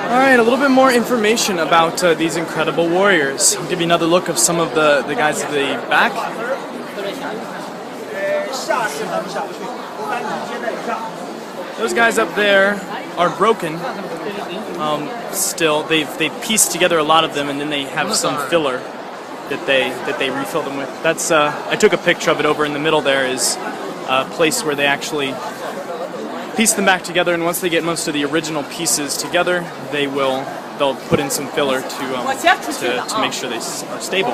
Alright, a little bit more information about these incredible warriors. I'll give you another look of some of the guys at the back. Those guys up there are broken. Still, they've pieced together a lot of them, and then they have some filler that they refill them with. That's I took a picture of it. Over in the middle there is a place where they actually piece them back together, and once they get most of the original pieces together, they'll put in some filler to make sure they are stable.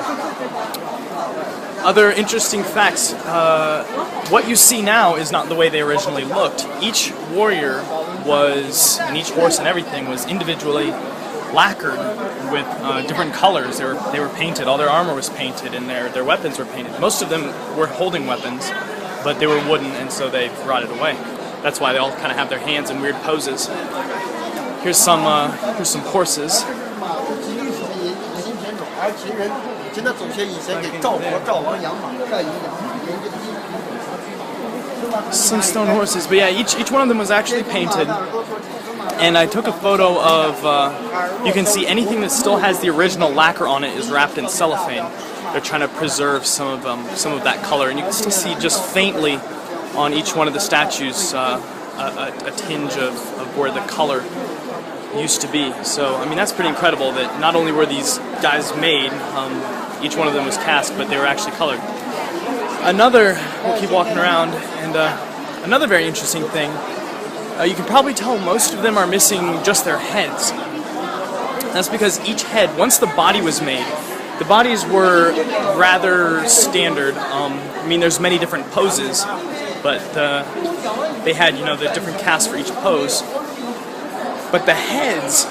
Other interesting facts: what you see now is not the way they originally looked. Each warrior and each horse and everything was individually lacquered with different colors. They were painted. All their armor was painted, and their weapons were painted. Most of them were holding weapons, but they were wooden, and so they rotted away. That's why they all kind of have their hands in weird poses. Here's some horses. Some stone horses, but yeah, each one of them was actually painted. And I took a photo of, you can see anything that still has the original lacquer on it is wrapped in cellophane. They're trying to preserve some of that color, and you can still see just faintly on each one of the statues a tinge of where the color used to be. So, I mean, that's pretty incredible that not only were these guys made, each one of them was cast, but they were actually colored. We'll keep walking around, and another very interesting thing, you can probably tell most of them are missing just their heads. That's because each head, once the body was made, the bodies were rather standard. I mean, there's many different poses, but they had, the different casts for each pose. But the heads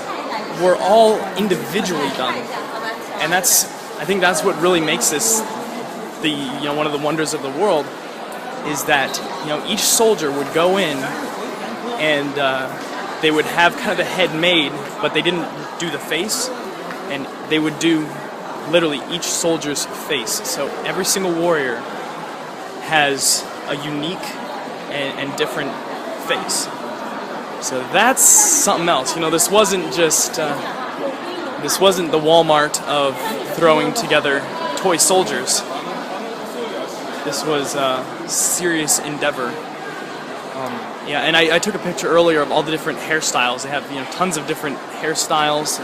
were all individually done, and I think that's what really makes this one of the wonders of the world, is that each soldier would go in and they would have kind of the head made, but they didn't do the face, and they would do literally each soldier's face. So every single warrior has a unique and different face. So that's something else. This wasn't just this wasn't the Walmart of throwing together toy soldiers. This was a serious endeavor. Yeah, and I took a picture earlier of all the different hairstyles. They have tons of different hairstyles,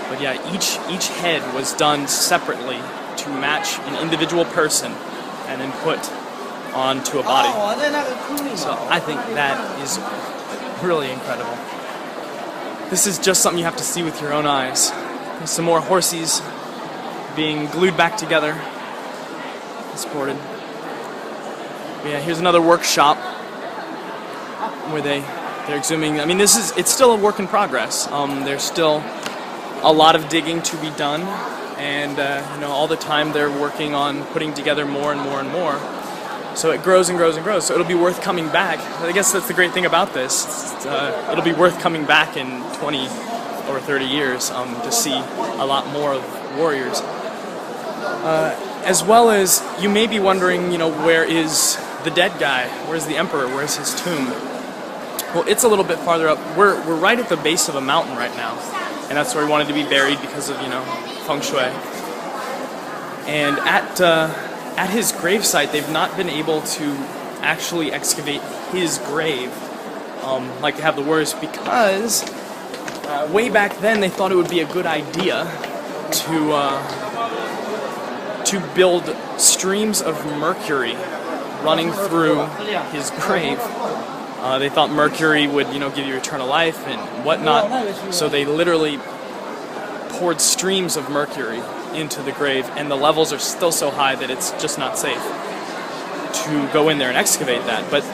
but yeah, each head was done separately to match an individual person and then put onto a body. So I think that is really incredible. This is just something you have to see with your own eyes. There's some more horses being glued back together, supported. But yeah, here's another workshop where they're exhuming. I mean, it's still a work in progress. There's still a lot of digging to be done, and all the time they're working on putting together more and more and more. So it grows and grows and grows. So it'll be worth coming back. I guess that's the great thing about this. It'll be worth coming back in 20 or 30 years to see a lot more of warriors. As well as, you may be wondering, where is the dead guy? Where's the emperor? Where's his tomb? Well, it's a little bit farther up. We're right at the base of a mountain right now, and that's where he wanted to be buried because of feng shui. And at his gravesite, they've not been able to actually excavate his grave like they have the warriors, because way back then they thought it would be a good idea to build streams of mercury running through his grave. They thought mercury would, give you eternal life and whatnot, so they literally poured streams of mercury into the grave, and the levels are still so high that it's just not safe to go in there and excavate that. But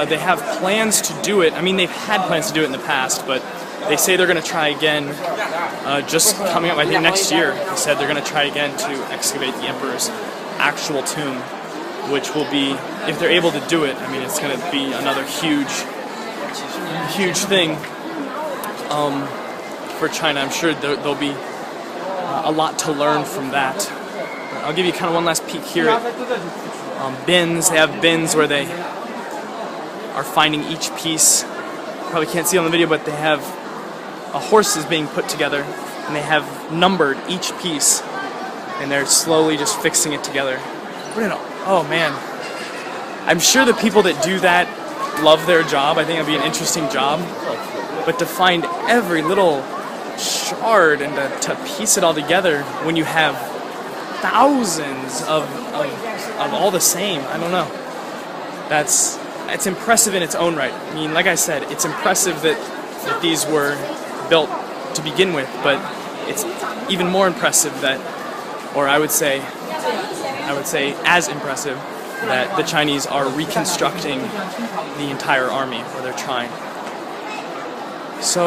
they have plans to do it. I mean, they've had plans to do it in the past, but they say they're going to try again just coming up, I think next year. They said they're going to try again to excavate the emperor's actual tomb, which will be, if they're able to do it, I mean, it's going to be another huge thing for China. I'm sure there'll be a lot to learn from that. I'll give you kind of one last peek here at bins. They have bins where they are finding each piece. Probably can't see on the video, but they have a horse is being put together, and they have numbered each piece, and they're slowly just fixing it together. Oh man. I'm sure the people that do that love their job. I think it'd be an interesting job. But to find every little shard and to piece it all together when you have thousands of all the same, I don't know. It's impressive in its own right. I mean, like I said, it's impressive that these were built to begin with, but it's even more impressive that, or I would say as impressive, that the Chinese are reconstructing the entire army, or they're trying. So